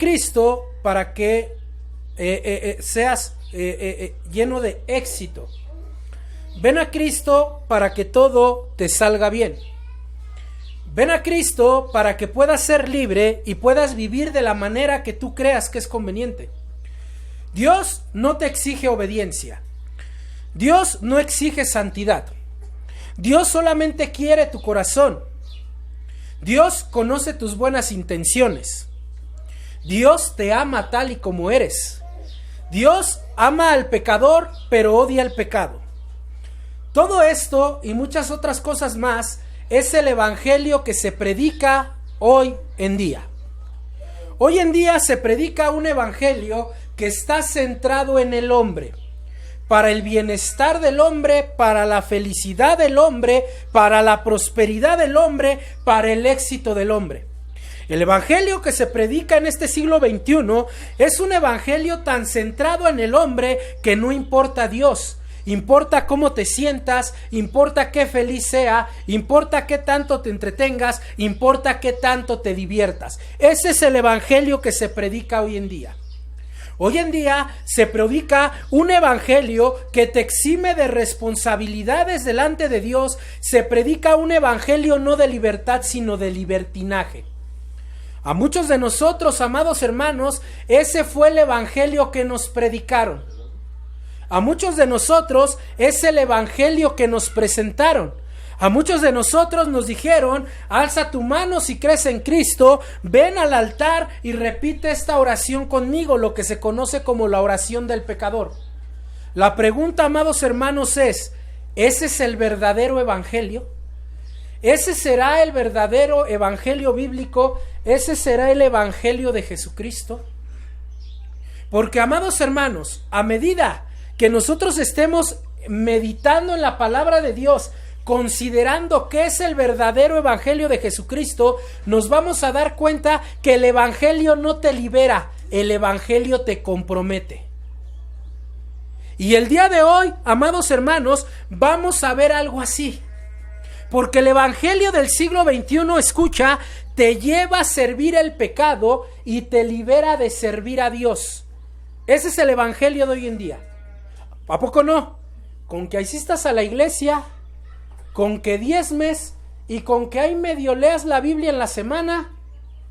Cristo para que seas lleno de éxito. Ven a Cristo para que todo te salga bien. Ven a Cristo para que puedas ser libre y puedas vivir de la manera que tú creas que es conveniente. Dios no te exige obediencia. Dios no exige santidad. Dios solamente quiere tu corazón. Dios conoce tus buenas intenciones. Dios te ama tal y como eres. Dios ama al pecador, pero odia el pecado. Todo esto y muchas otras cosas más es el evangelio que se predica hoy en día. Hoy en día se predica un evangelio que está centrado en el hombre, para el bienestar del hombre, para la felicidad del hombre, para la prosperidad del hombre, para el éxito del hombre. El evangelio que se predica en este siglo XXI es un evangelio tan centrado en el hombre que no importa Dios. Importa cómo te sientas, importa qué feliz sea, importa qué tanto te entretengas, importa qué tanto te diviertas. Ese es el evangelio que se predica hoy en día. Hoy en día se predica un evangelio que te exime de responsabilidades delante de Dios. Se predica un evangelio no de libertad, sino de libertinaje. A muchos de nosotros, amados hermanos, ese fue el evangelio que nos predicaron. A muchos de nosotros es el evangelio que nos presentaron. A muchos de nosotros nos dijeron: alza tu mano si crees en Cristo, ven al altar y repite esta oración conmigo, lo que se conoce como la oración del pecador. La pregunta, amados hermanos, es: ¿ese es el verdadero evangelio? ¿Ese será el verdadero evangelio bíblico? ¿Ese será el evangelio de Jesucristo? Porque, amados hermanos, a medida que nosotros estemos meditando en la palabra de Dios, considerando qué es el verdadero evangelio de Jesucristo, nos vamos a dar cuenta que el evangelio no te libera, el evangelio te compromete. Y el día de hoy, amados hermanos, vamos a ver algo así. Porque el evangelio del siglo XXI, escucha, te lleva a servir el pecado y te libera de servir a Dios. Ese es el evangelio de hoy en día. ¿A poco no? Con que asistas a la iglesia, con que diezmes y con que ahí medio leas la Biblia en la semana,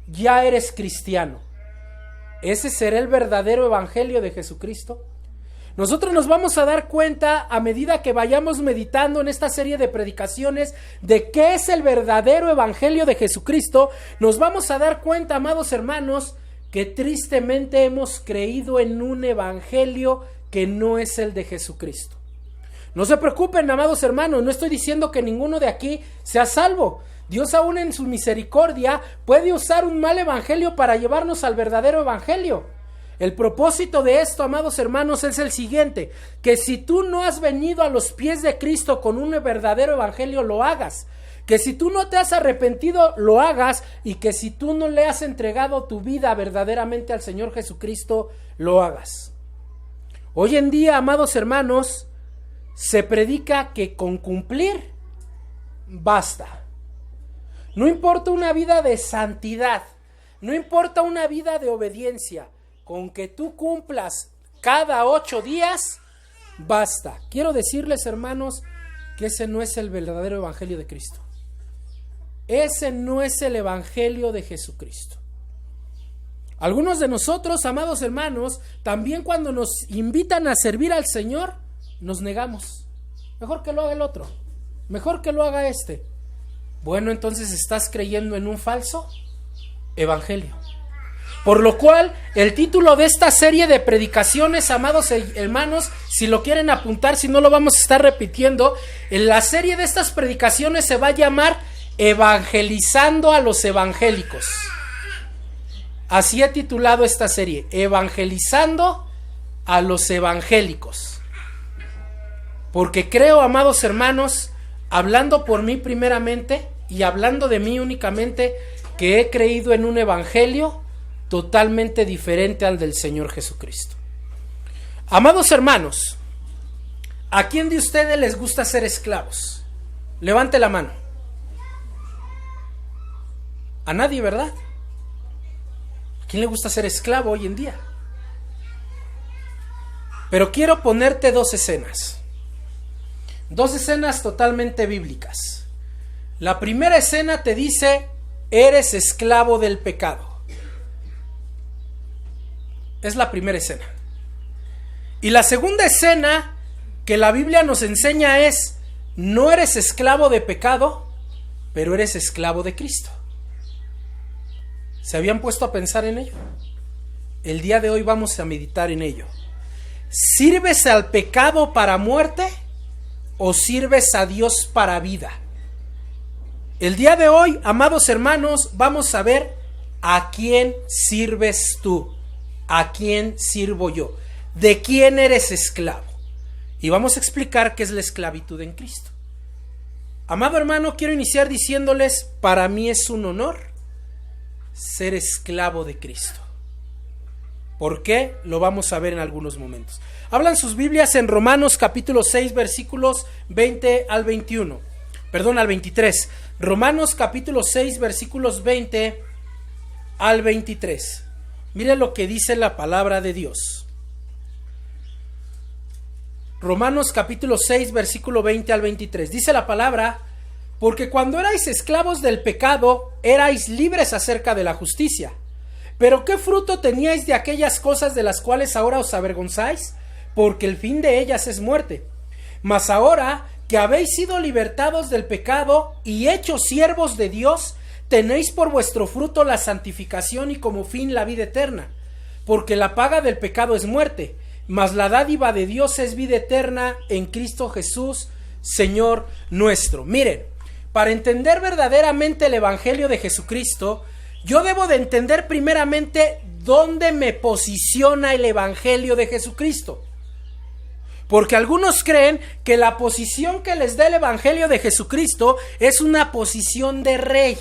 ya eres cristiano. ¿Ese será el verdadero evangelio de Jesucristo? Nosotros nos vamos a dar cuenta a medida que vayamos meditando en esta serie de predicaciones de qué es el verdadero evangelio de Jesucristo. Nos vamos a dar cuenta, amados hermanos, que tristemente hemos creído en un evangelio que no es el de Jesucristo. No se preocupen, amados hermanos, no estoy diciendo que ninguno de aquí sea salvo. Dios, aún en su misericordia, puede usar un mal evangelio para llevarnos al verdadero evangelio. El propósito de esto, amados hermanos, es el siguiente: que si tú no has venido a los pies de Cristo con un verdadero evangelio, lo hagas. Que si tú no te has arrepentido, lo hagas. Y que si tú no le has entregado tu vida verdaderamente al Señor Jesucristo, lo hagas. Hoy en día, amados hermanos, se predica que con cumplir basta. No importa una vida de santidad, no importa una vida de obediencia, con que tú cumplas cada 8 días, basta. Quiero decirles, hermanos, que ese no es el verdadero evangelio de Cristo. Ese no es el evangelio de Jesucristo. Algunos de nosotros, amados hermanos, también cuando nos invitan a servir al Señor, nos negamos. Mejor que lo haga el otro, mejor que lo haga este. Bueno, entonces estás creyendo en un falso evangelio. Por lo cual, el título de esta serie de predicaciones, amados hermanos, si lo quieren apuntar, si no lo vamos a estar repitiendo, en la serie de estas predicaciones se va a llamar Evangelizando a los Evangélicos. Así he titulado esta serie, Evangelizando a los Evangélicos. Porque creo, amados hermanos, hablando por mí primeramente y hablando de mí únicamente, que he creído en un evangelio totalmente diferente al del Señor Jesucristo. Amados hermanos, ¿a quién de ustedes les gusta ser esclavos? Levante la mano. A nadie, ¿verdad? quién le gusta ser esclavo hoy en día? Pero quiero ponerte dos escenas totalmente bíblicas. La primera escena te dice: eres esclavo del pecado. Es la primera escena. Y la segunda escena que la Biblia nos enseña es: no eres esclavo de pecado, pero eres esclavo de Cristo. ¿Se habían puesto a pensar en ello? El día de hoy vamos a meditar en ello. ¿Sirves al pecado para muerte o sirves a Dios para vida? El día de hoy, amados hermanos, vamos a ver a quién sirves tú, a quién sirvo yo, de quién eres esclavo. Y vamos a explicar qué es la esclavitud en Cristo. Amado hermano, quiero iniciar diciéndoles: para mí es un honor ser esclavo de Cristo. ¿Por qué? Lo vamos a ver en algunos momentos. Hablan sus Biblias en Romanos capítulo 6 versículos 20 al 21. Perdón, al 23. Romanos capítulo 6 versículos 20 al 23. Mire lo que dice la palabra de Dios. Romanos capítulo 6 versículo 20 al 23. Dice la palabra: porque cuando erais esclavos del pecado, erais libres acerca de la justicia. Pero ¿qué fruto teníais de aquellas cosas de las cuales ahora os avergonzáis? Porque el fin de ellas es muerte. Mas ahora que habéis sido libertados del pecado y hechos siervos de Dios, tenéis por vuestro fruto la santificación y como fin la vida eterna. Porque la paga del pecado es muerte, mas la dádiva de Dios es vida eterna en Cristo Jesús, Señor nuestro. Miren, para entender verdaderamente el Evangelio de Jesucristo, yo debo de entender primeramente dónde me posiciona el Evangelio de Jesucristo. Porque algunos creen que la posición que les da el Evangelio de Jesucristo es una posición de rey,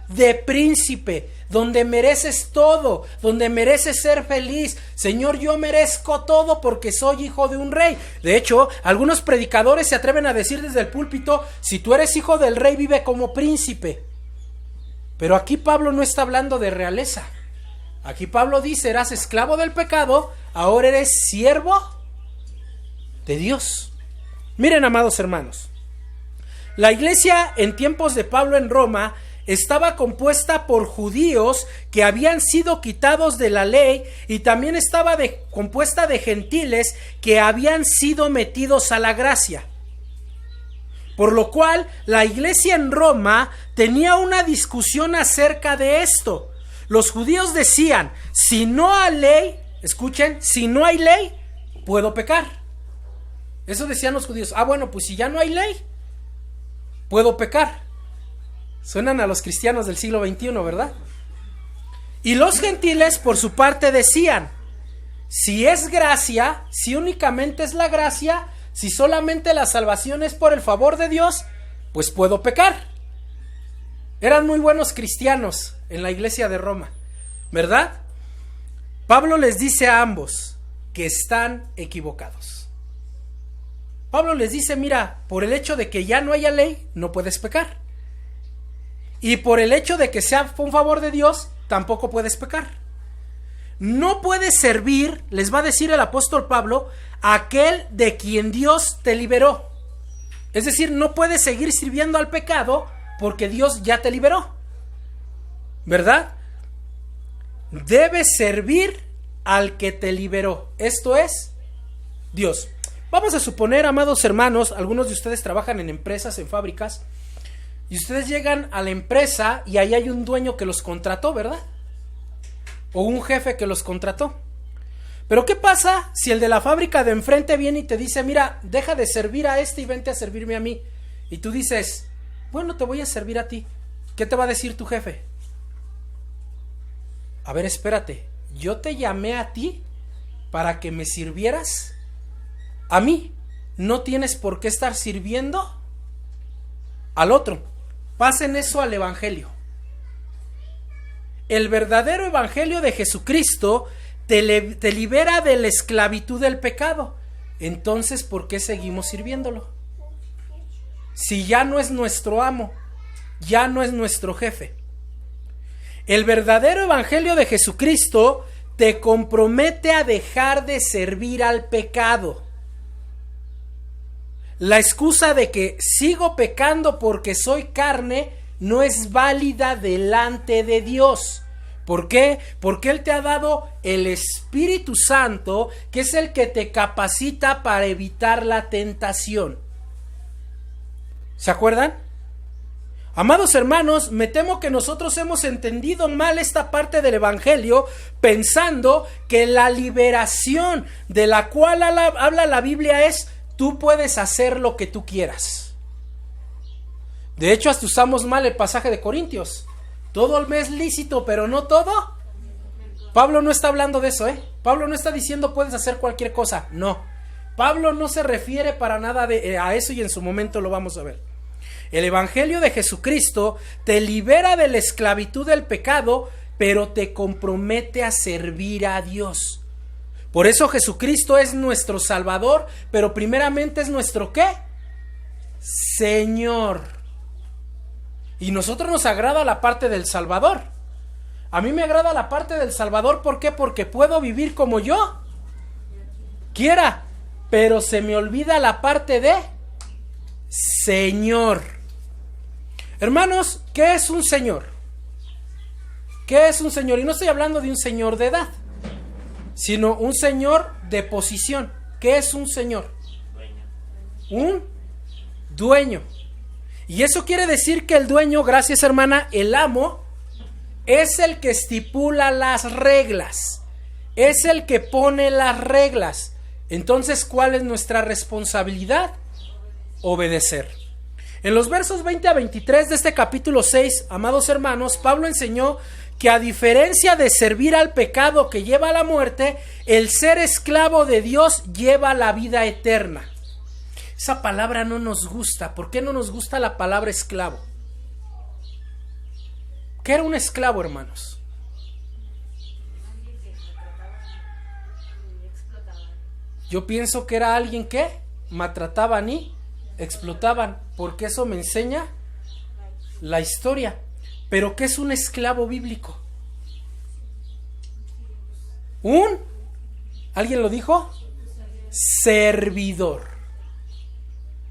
de príncipe, donde mereces todo, donde mereces ser feliz. Señor, yo merezco todo porque soy hijo de un rey. De hecho, algunos predicadores se atreven a decir desde el púlpito: si tú eres hijo del rey, vive como príncipe. Pero aquí Pablo no está hablando de realeza. Aquí Pablo dice: eras esclavo del pecado, ahora eres siervo de Dios. Miren, amados hermanos, la iglesia en tiempos de Pablo en Roma estaba compuesta por judíos que habían sido quitados de la ley, y también estaba compuesta de gentiles que habían sido metidos a la gracia. Por lo cual la iglesia en Roma tenía una discusión acerca de esto. Los judíos decían: si no hay ley, escuchen, si no hay ley, puedo pecar. Eso decían los judíos. Bueno, pues si ya no hay ley, puedo pecar. Suenan a los cristianos del siglo XXI, ¿verdad? Y los gentiles, por su parte, decían: si es gracia, si únicamente es la gracia, si solamente la salvación es por el favor de Dios, pues puedo pecar. Eran muy buenos cristianos en la iglesia de Roma, ¿verdad? Pablo les dice a ambos que están equivocados. Pablo les dice: mira, por el hecho de que ya no haya ley, no puedes pecar. Y por el hecho de que sea un favor de Dios, tampoco puedes pecar. No puedes servir, les va a decir el apóstol Pablo, a aquel de quien Dios te liberó. Es decir, no puedes seguir sirviendo al pecado porque Dios ya te liberó, ¿verdad? Debes servir al que te liberó. Esto es Dios. Vamos a suponer, amados hermanos, algunos de ustedes trabajan en empresas, en fábricas, y ustedes llegan a la empresa y ahí hay un dueño que los contrató, ¿verdad? O un jefe que los contrató. Pero ¿qué pasa si el de la fábrica de enfrente viene y te dice: mira, deja de servir a este y vente a servirme a mí? Y tú dices: bueno, te voy a servir a ti. ¿Qué te va a decir tu jefe? A ver, espérate, yo te llamé a ti para que me sirvieras a mí. No tienes por qué estar sirviendo al otro. Pasen eso al evangelio. El verdadero evangelio de Jesucristo te libera de la esclavitud del pecado. Entonces, ¿por qué seguimos sirviéndolo? Si ya no es nuestro amo, ya no es nuestro jefe. El verdadero evangelio de Jesucristo te compromete a dejar de servir al pecado. La excusa de que sigo pecando porque soy carne no es válida delante de Dios. ¿Por qué? Porque Él te ha dado el Espíritu Santo, que es el que te capacita para evitar la tentación. ¿Se acuerdan? Amados hermanos, me temo que nosotros hemos entendido mal esta parte del evangelio, pensando que la liberación de la cual habla la Biblia es: tú puedes hacer lo que tú quieras. De hecho, hasta usamos mal el pasaje de Corintios. Todo me es lícito, pero no todo. Pablo no está hablando de eso, Pablo no está diciendo puedes hacer cualquier cosa. No. Pablo no se refiere para nada a eso, y en su momento lo vamos a ver. El evangelio de Jesucristo te libera de la esclavitud del pecado, pero te compromete a servir a Dios. Por eso Jesucristo es nuestro Salvador, pero primeramente es nuestro ¿qué? Señor. Y nosotros nos agrada la parte del Salvador. A mí me agrada la parte del Salvador, ¿por qué? Porque puedo vivir como yo quiera, pero se me olvida la parte de Señor. Hermanos, ¿qué es un señor? ¿Qué es un señor? Y no estoy hablando de un señor de edad, sino un señor de posición. ¿Qué es un señor? Un dueño. Y eso quiere decir que el dueño, gracias hermana, el amo, es el que estipula las reglas, es el que pone las reglas. Entonces, ¿cuál es nuestra responsabilidad? Obedecer. En los versos 20 a 23 de este capítulo 6, amados hermanos, Pablo enseñó que a diferencia de servir al pecado que lleva a la muerte, el ser esclavo de Dios lleva la vida eterna. Esa palabra no nos gusta. ¿Por qué no nos gusta la palabra esclavo? ¿Qué era un esclavo, hermanos? Yo pienso que era alguien que maltrataban y explotaban, porque eso me enseña la historia. Pero ¿qué es un esclavo bíblico? ¿Alguien lo dijo? Servidor.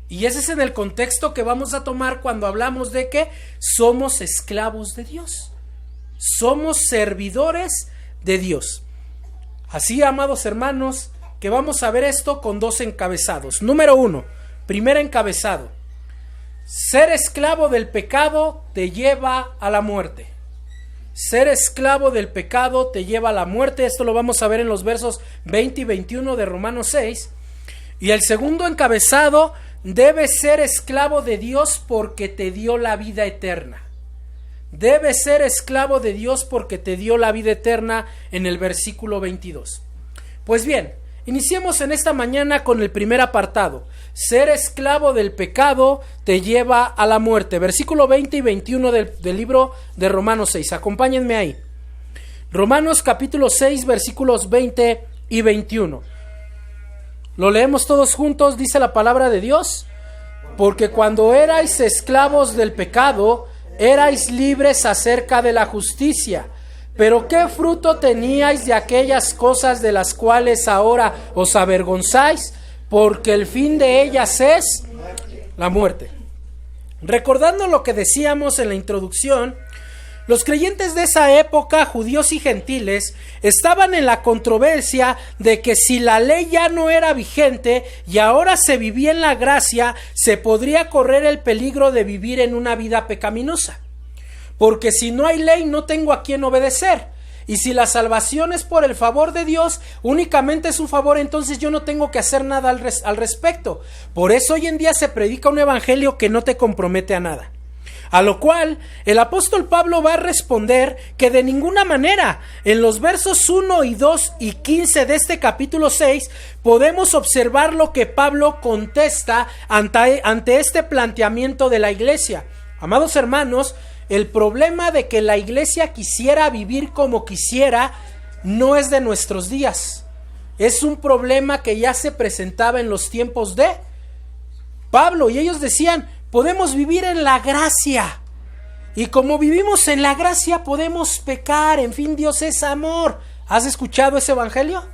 Y ese es en el contexto que vamos a tomar cuando hablamos de que somos esclavos de Dios. Somos servidores de Dios. Así, amados hermanos, que vamos a ver esto con dos encabezados. Número 1, primer encabezado: ser esclavo del pecado te lleva a la muerte. Ser esclavo del pecado te lleva a la muerte. Esto lo vamos a ver en los versos 20 y 21 de Romanos 6. Y el segundo encabezado: debes ser esclavo de Dios porque te dio la vida eterna. Debes ser esclavo de Dios porque te dio la vida eterna, en el versículo 22. Pues bien, iniciemos en esta mañana con el primer apartado. Ser esclavo del pecado te lleva a la muerte. Versículo 20 y 21 del libro de Romanos 6. Acompáñenme ahí. Romanos capítulo 6, versículos 20 y 21. Lo leemos todos juntos. Dice la palabra de Dios: porque cuando erais esclavos del pecado, erais libres acerca de la justicia. Pero ¿qué fruto teníais de aquellas cosas de las cuales ahora os avergonzáis? Porque el fin de ellas es la muerte. Recordando lo que decíamos en la introducción, los creyentes de esa época, judíos y gentiles, estaban en la controversia de que si la ley ya no era vigente y ahora se vivía en la gracia, se podría correr el peligro de vivir en una vida pecaminosa. Porque si no hay ley, no tengo a quién obedecer. Y si la salvación es por el favor de Dios, únicamente es un favor, entonces yo no tengo que hacer nada al respecto. Por eso hoy en día se predica un evangelio que no te compromete a nada. A lo cual el apóstol Pablo va a responder que de ninguna manera. En los versos 1 y 2 y 15 de este capítulo 6 podemos observar lo que Pablo contesta ante este planteamiento de la iglesia. Amados hermanos, el problema de que la iglesia quisiera vivir como quisiera no es de nuestros días. Es un problema que ya se presentaba en los tiempos de Pablo, y ellos decían: podemos vivir en la gracia. Y como vivimos en la gracia podemos pecar. En fin, Dios es amor. ¿Has escuchado ese evangelio?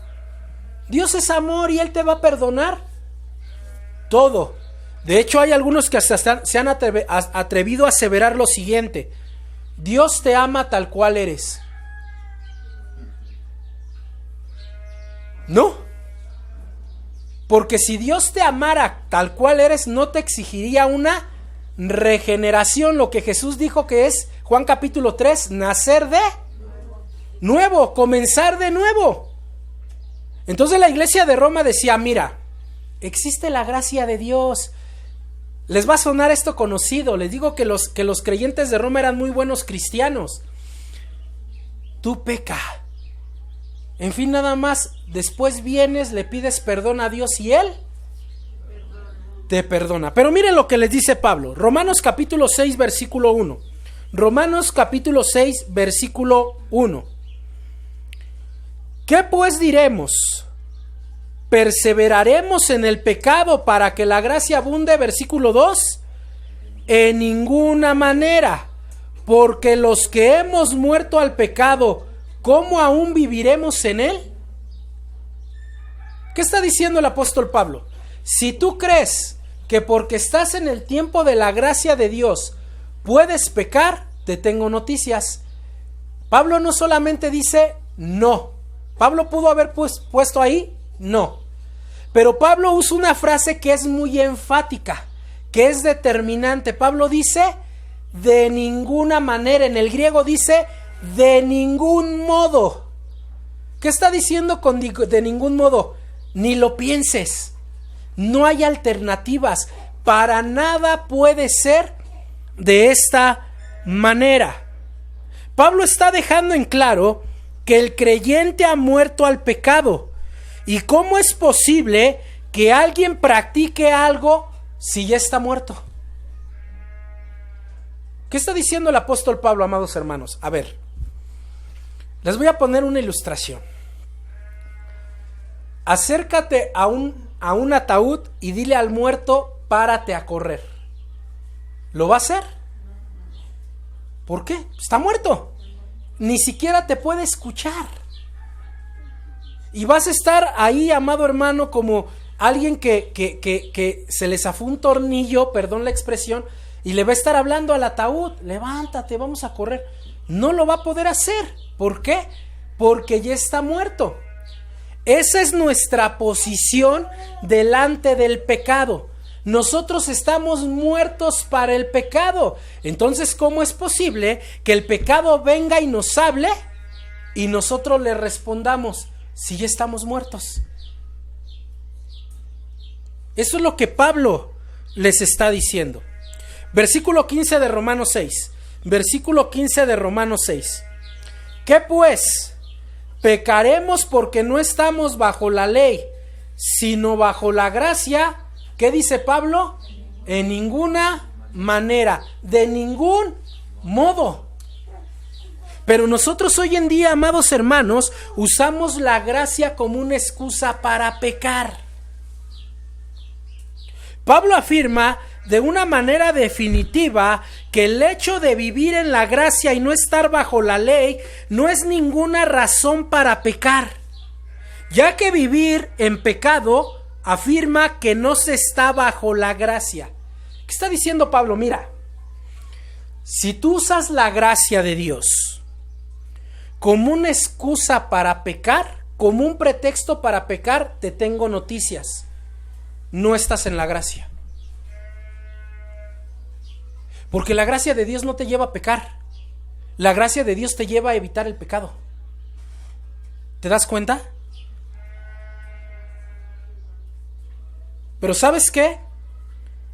Dios es amor y Él te va a perdonar todo. De hecho, hay algunos que hasta se han atrevido a aseverar lo siguiente: Dios te ama tal cual eres. No. Porque si Dios te amara tal cual eres, no te exigiría una regeneración, lo que Jesús dijo que es, Juan capítulo 3, nacer de nuevo, comenzar de nuevo. Entonces la iglesia de Roma decía: mira, existe la gracia de Dios. Les va a sonar esto conocido. Les digo que los creyentes de Roma eran muy buenos cristianos. Tú peca. En fin, nada más, después vienes, le pides perdón a Dios y Él te perdona. Pero miren lo que les dice Pablo. Romanos capítulo 6, versículo 1. Romanos capítulo 6, versículo 1. ¿Qué pues diremos? ¿Perseveraremos en el pecado para que la gracia abunde? Versículo 2. En ninguna manera, porque los que hemos muerto al pecado, ¿cómo aún viviremos en él? ¿Qué está diciendo el apóstol Pablo? Si tú crees que porque estás en el tiempo de la gracia de Dios puedes pecar, te tengo noticias. Pablo no solamente dice no. Pablo pudo haber puesto ahí no. Pero Pablo usa una frase que es muy enfática, que es determinante. Pablo dice de ninguna manera. En el griego dice de ningún modo. ¿Qué está diciendo con de ningún modo? Ni lo pienses. No hay alternativas. Para nada puede ser de esta manera. Pablo está dejando en claro que el creyente ha muerto al pecado. ¿Y cómo es posible que alguien practique algo si ya está muerto? ¿Qué está diciendo el apóstol Pablo, amados hermanos? A ver, les voy a poner una ilustración. Acércate a un ataúd y dile al muerto: párate a correr. ¿Lo va a hacer? ¿Por qué? Está muerto. Ni siquiera te puede escuchar. Y vas a estar ahí, amado hermano, como alguien que se le zafó un tornillo, perdón la expresión, y le va a estar hablando al ataúd: levántate, vamos a correr. No lo va a poder hacer. ¿Por qué? Porque ya está muerto. Esa es nuestra posición delante del pecado. Nosotros estamos muertos para el pecado. Entonces, ¿cómo es posible que el pecado venga y nos hable y nosotros le respondamos si ya estamos muertos? Eso es lo que Pablo les está diciendo. Versículo 15 de Romanos 6. Versículo 15 de Romanos 6. ¿Qué pues? ¿Pecaremos porque no estamos bajo la ley, sino bajo la gracia? ¿Qué dice Pablo? En ninguna manera, de ningún modo. Pero nosotros hoy en día, amados hermanos, usamos la gracia como una excusa para pecar. Pablo afirma de una manera definitiva que el hecho de vivir en la gracia y no estar bajo la ley no es ninguna razón para pecar, ya que vivir en pecado afirma que no se está bajo la gracia. ¿Qué está diciendo Pablo? Mira, si tú usas la gracia de Dios como una excusa para pecar, como un pretexto para pecar, te tengo noticias: no estás en la gracia. Porque la gracia de Dios no te lleva a pecar. La gracia de Dios te lleva a evitar el pecado. ¿Te das cuenta? Pero ¿sabes qué?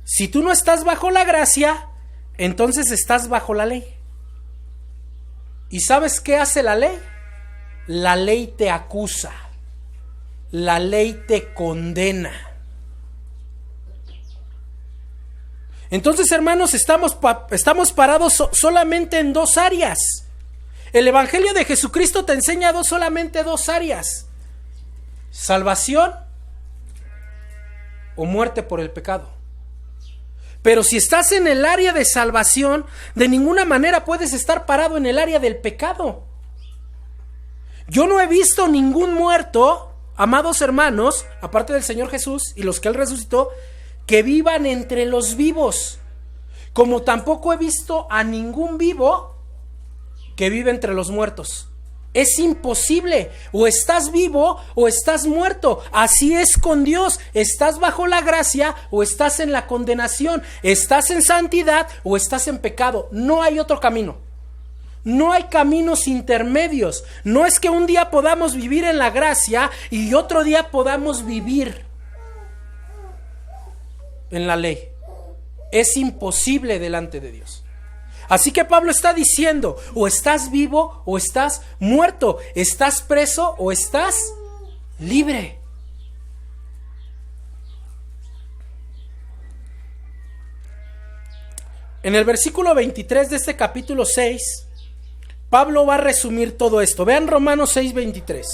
Si tú no estás bajo la gracia, entonces estás bajo la ley. ¿Y sabes qué hace la ley? La ley te acusa. La ley te condena. Entonces, hermanos, estamos parados solamente en dos áreas. El Evangelio de Jesucristo te enseña solamente dos áreas: salvación o muerte por el pecado. Pero si estás en el área de salvación, de ninguna manera puedes estar parado en el área del pecado. Yo no he visto ningún muerto, amados hermanos, aparte del Señor Jesús y los que Él resucitó, que vivan entre los vivos. Como tampoco he visto a ningún vivo que vive entre los muertos. Es imposible, o estás vivo o estás muerto. Así es con Dios. Estás bajo la gracia o estás en la condenación. Estás en santidad o estás en pecado. No hay otro camino. No hay caminos intermedios. No es que un día podamos vivir en la gracia y otro día podamos vivir en la ley. Es imposible delante de Dios. Así que Pablo está diciendo, o estás vivo o estás muerto, estás preso o estás libre. En el versículo 23 de este capítulo 6, Pablo va a resumir todo esto. Vean Romanos 6:23.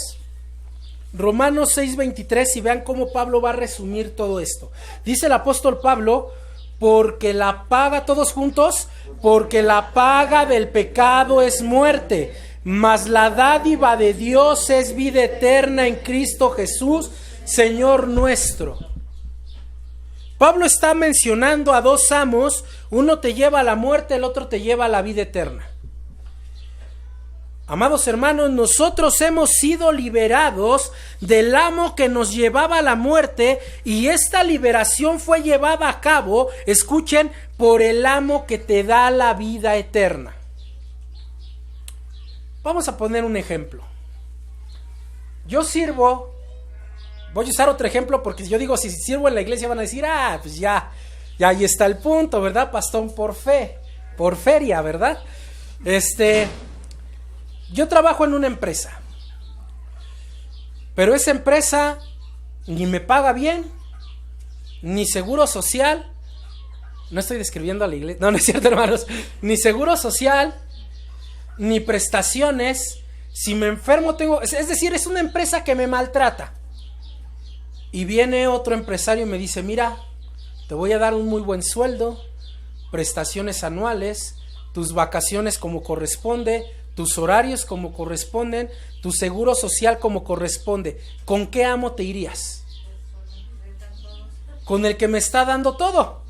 Romanos 6:23 y vean cómo Pablo va a resumir todo esto. Dice el apóstol Pablo, porque la paga, todos juntos, porque la paga del pecado es muerte, mas la dádiva de Dios es vida eterna en Cristo Jesús, Señor nuestro. Pablo está mencionando a dos amos, uno te lleva a la muerte, el otro te lleva a la vida eterna. Amados hermanos, nosotros hemos sido liberados del amo que nos llevaba a la muerte y esta liberación fue llevada a cabo, escuchen, por el amo que te da la vida eterna. Vamos a poner un ejemplo. Yo sirvo, voy a usar otro ejemplo porque yo digo, si sirvo en la iglesia van a decir, pues ya ahí está el punto, ¿verdad? Pastor, por fe, por feria, ¿verdad? Yo trabajo en una empresa, pero esa empresa ni me paga bien, ni seguro social, no estoy describiendo a la iglesia, no es cierto, hermanos, ni seguro social, ni prestaciones, si me enfermo tengo, es decir, es una empresa que me maltrata. Y viene otro empresario y me dice, mira, te voy a dar un muy buen sueldo, prestaciones anuales, tus vacaciones como corresponde, tus horarios como corresponden, tu seguro social como corresponde. ¿Con qué amo te irías? Con el que me está dando todo.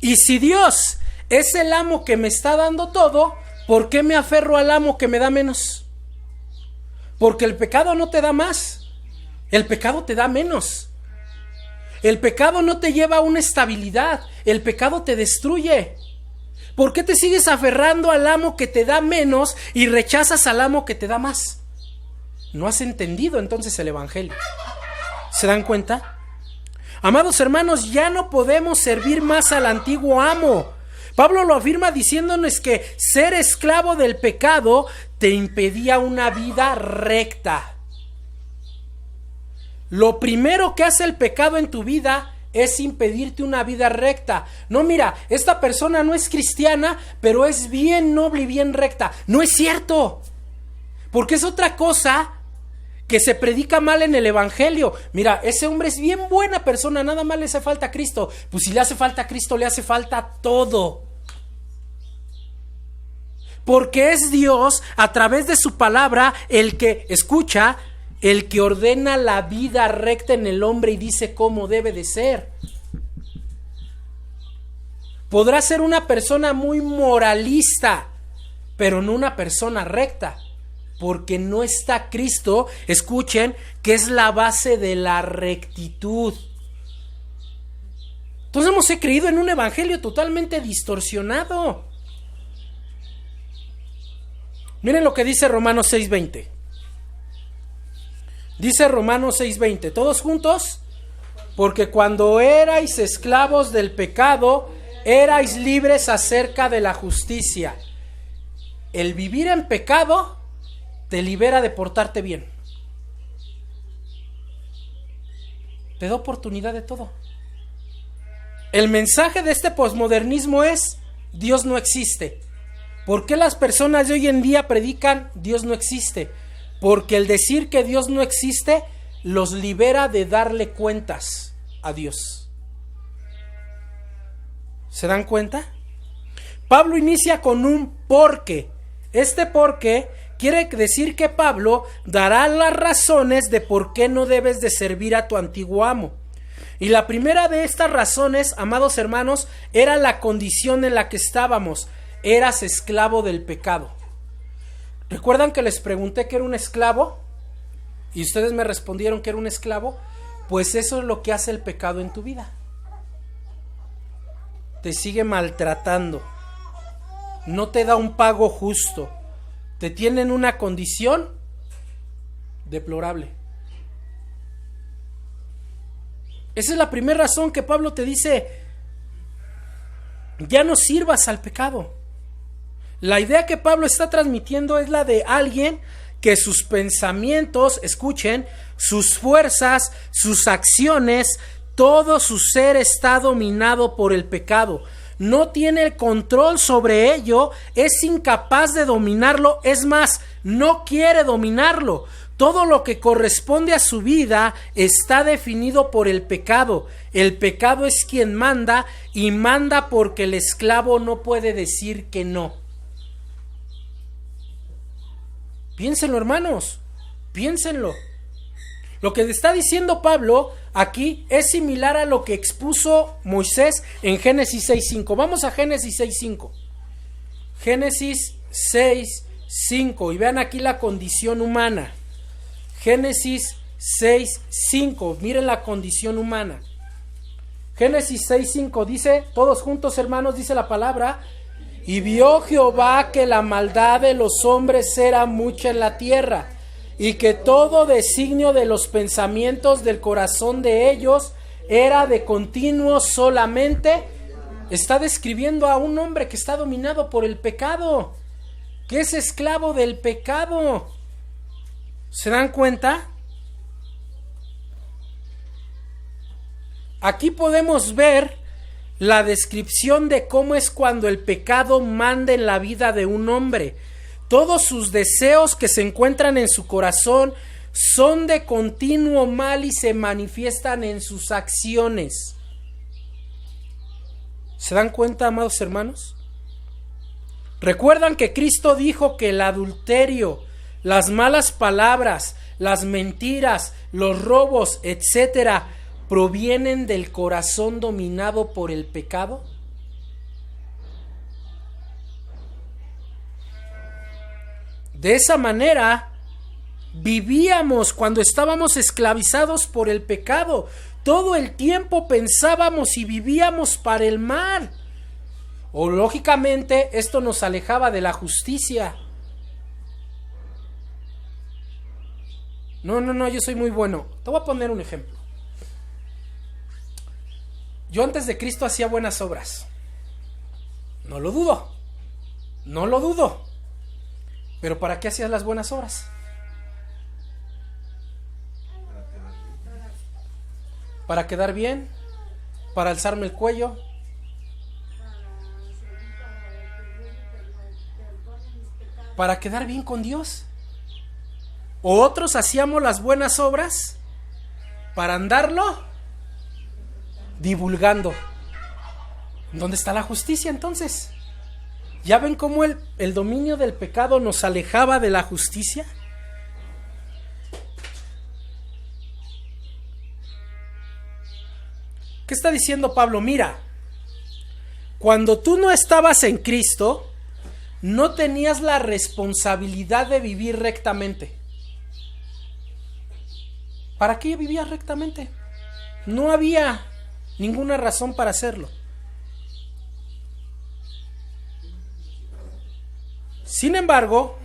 Y si Dios es el amo que me está dando todo, ¿por qué me aferro al amo que me da menos? Porque el pecado no te da más, el pecado te da menos. El pecado no te lleva a una estabilidad, el pecado te destruye. ¿Por qué te sigues aferrando al amo que te da menos y rechazas al amo que te da más? No has entendido entonces el evangelio. ¿Se dan cuenta? Amados hermanos, ya no podemos servir más al antiguo amo. Pablo lo afirma diciéndonos que ser esclavo del pecado te impedía una vida recta. Lo primero que hace el pecado en tu vida es impedirte una vida recta. No, mira, esta persona no es cristiana, pero es bien noble y bien recta. No es cierto, porque es otra cosa que se predica mal en el evangelio. Mira, ese hombre es bien buena persona, nada más le hace falta a Cristo. Pues si le hace falta a Cristo, le hace falta todo. Porque es Dios, a través de su palabra, el que escucha, el que ordena la vida recta en el hombre y dice cómo debe de ser. Podrá ser una persona muy moralista, pero no una persona recta, porque no está Cristo, escuchen, que es la base de la rectitud. Entonces hemos creído en un evangelio totalmente distorsionado. Miren lo que dice Romanos 6:20. Dice Romanos 6:20, todos juntos, porque cuando erais esclavos del pecado, erais libres acerca de la justicia. El vivir en pecado te libera de portarte bien. Te da oportunidad de todo. El mensaje de este posmodernismo es: Dios no existe. ¿Por qué las personas de hoy en día predican Dios no existe? Porque el decir que Dios no existe los libera de darle cuentas a Dios. ¿Se dan cuenta? Pablo inicia con un porque. Este porque quiere decir que Pablo dará las razones de por qué no debes de servir a tu antiguo amo. Y la primera de estas razones, amados hermanos, era la condición en la que estábamos. Eras esclavo del pecado. ¿Recuerdan que les pregunté qué era un esclavo? Y ustedes me respondieron que era un esclavo. Pues eso es lo que hace el pecado en tu vida. Te sigue maltratando. No te da un pago justo. Te tiene en una condición deplorable. Esa es la primera razón que Pablo te dice: ya no sirvas al pecado. La idea que Pablo está transmitiendo es la de alguien que sus pensamientos, escuchen, sus fuerzas, sus acciones, todo su ser está dominado por el pecado. No tiene el control sobre ello, es incapaz de dominarlo, es más, no quiere dominarlo. Todo lo que corresponde a su vida está definido por el pecado. El pecado es quien manda, y manda porque el esclavo no puede decir que no. Piénsenlo, hermanos, piénsenlo. Lo que está diciendo Pablo aquí es similar a lo que expuso Moisés en Génesis 6:5. Vamos a Génesis 6:5. Génesis 6:5. Y vean aquí la condición humana. Génesis 6:5. Miren la condición humana. Génesis 6:5 dice, todos juntos, hermanos, dice la palabra: y vio Jehová que la maldad de los hombres era mucha en la tierra, y que todo designio de los pensamientos del corazón de ellos era de continuo solamente. Está describiendo a un hombre que está dominado por el pecado, que es esclavo del pecado. ¿Se dan cuenta? Aquí podemos ver la descripción de cómo es cuando el pecado manda en la vida de un hombre. Todos sus deseos que se encuentran en su corazón son de continuo mal y se manifiestan en sus acciones. ¿Se dan cuenta, amados hermanos? Recuerdan que Cristo dijo que el adulterio, las malas palabras, las mentiras, los robos, etcétera, provienen del corazón dominado por el pecado. De esa manera vivíamos cuando estábamos esclavizados por el pecado. Todo el tiempo pensábamos y vivíamos para el mal. O lógicamente esto nos alejaba de la justicia. No, yo soy muy bueno. Te voy a poner un ejemplo. Yo antes de Cristo hacía buenas obras. No lo dudo. Pero ¿para qué hacías las buenas obras? ¿Para quedar bien? ¿Para alzarme el cuello? ¿Para quedar bien con Dios? ¿O otros hacíamos las buenas obras para andarlo divulgando? ¿Dónde está la justicia entonces? ¿Ya ven cómo el dominio del pecado nos alejaba de la justicia? ¿Qué está diciendo Pablo? Mira, cuando tú no estabas en Cristo, no tenías la responsabilidad de vivir rectamente. ¿Para qué vivías rectamente? No había ninguna razón para hacerlo. Sin embargo,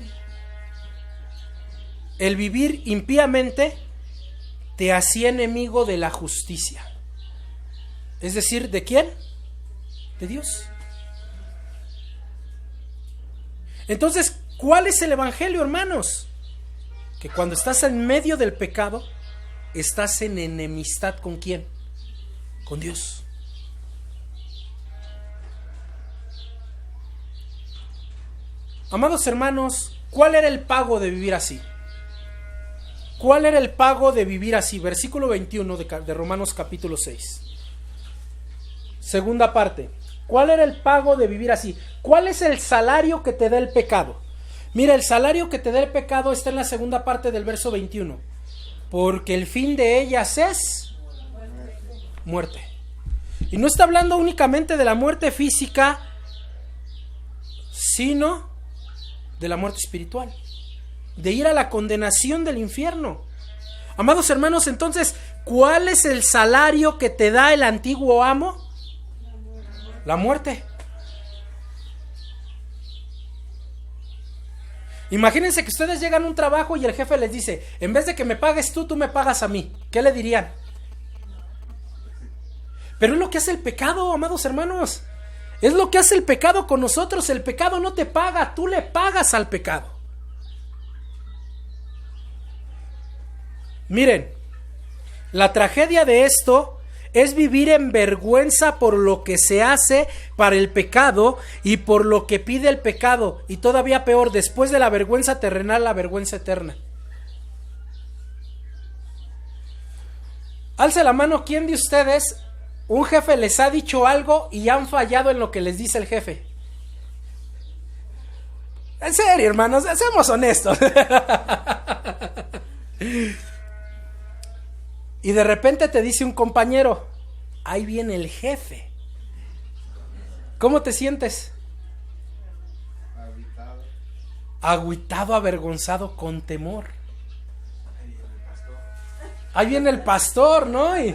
el vivir impíamente te hacía enemigo de la justicia. Es decir, ¿de quién? De Dios. Entonces, ¿cuál es el evangelio, hermanos? Que cuando estás en medio del pecado, estás en enemistad ¿con quién? Con Dios. Amados hermanos, ¿cuál era el pago de vivir así? ¿Cuál era el pago de vivir así? Versículo 21 de Romanos capítulo 6. Segunda parte. ¿Cuál era el pago de vivir así? ¿Cuál es el salario que te da el pecado? Mira, el salario que te da el pecado está en la segunda parte del verso 21. Porque el fin de ellas es muerte. Y no está hablando únicamente de la muerte física, sino de la muerte espiritual, de ir a la condenación del infierno. Amados hermanos, entonces, ¿cuál es el salario que te da el antiguo amo? La muerte. Imagínense que ustedes llegan a un trabajo y el jefe les dice, en vez de que me pagues tú me pagas a mí. ¿Qué le dirían? Pero es lo que hace el pecado, amados hermanos. Es lo que hace el pecado con nosotros. El pecado no te paga, tú le pagas al pecado. Miren, la tragedia de esto es vivir en vergüenza por lo que se hace para el pecado y por lo que pide el pecado. Y todavía peor, después de la vergüenza terrenal, la vergüenza eterna. Alce la mano, ¿quién de ustedes, un jefe les ha dicho algo y han fallado en lo que les dice el jefe? En serio, hermanos, seamos honestos. Y de repente te dice un compañero, ahí viene el jefe. ¿Cómo te sientes? Agüitado, avergonzado, con temor. Ahí viene el pastor, ¿no? Y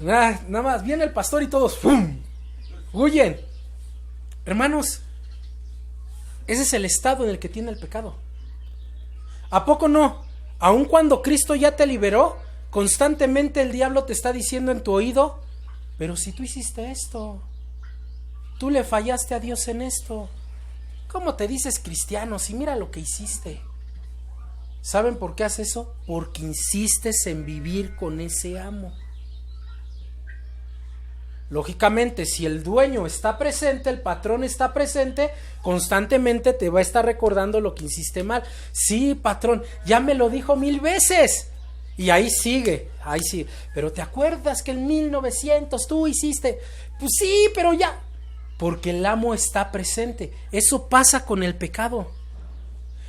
nada más, viene el pastor y todos ¡pum! Huyen. Hermanos, ese es el estado en el que tiene el pecado. ¿A poco no? Aun cuando Cristo ya te liberó, constantemente el diablo te está diciendo en tu oído, pero si tú hiciste esto, tú le fallaste a Dios en esto, ¿cómo te dices cristiano si mira lo que hiciste? ¿Saben por qué haces eso? Porque insistes en vivir con ese amo. Lógicamente, si el dueño está presente, el patrón está presente, constantemente te va a estar recordando lo que hiciste mal. Sí, patrón, ya me lo dijo 1000 veces. Y ahí sigue. Pero ¿te acuerdas que en 1900 tú hiciste? Pues sí, pero ya. Porque el amo está presente. Eso pasa con el pecado.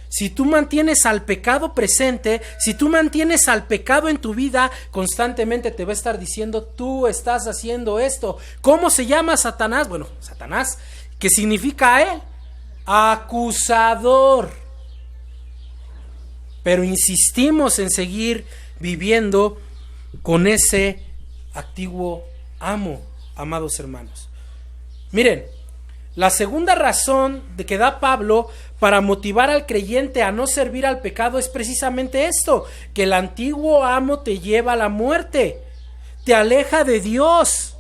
Si tú mantienes al pecado presente, si tú mantienes al pecado en tu vida, constantemente te va a estar diciendo, tú estás haciendo esto. ¿Cómo se llama Satanás? Bueno, Satanás, ¿qué significa a él? Acusador. Pero insistimos en seguir viviendo con ese antiguo amo, amados hermanos. Miren, la segunda razón de que da Pablo para motivar al creyente a no servir al pecado es precisamente esto, que el antiguo amo te lleva a la muerte, te aleja de Dios.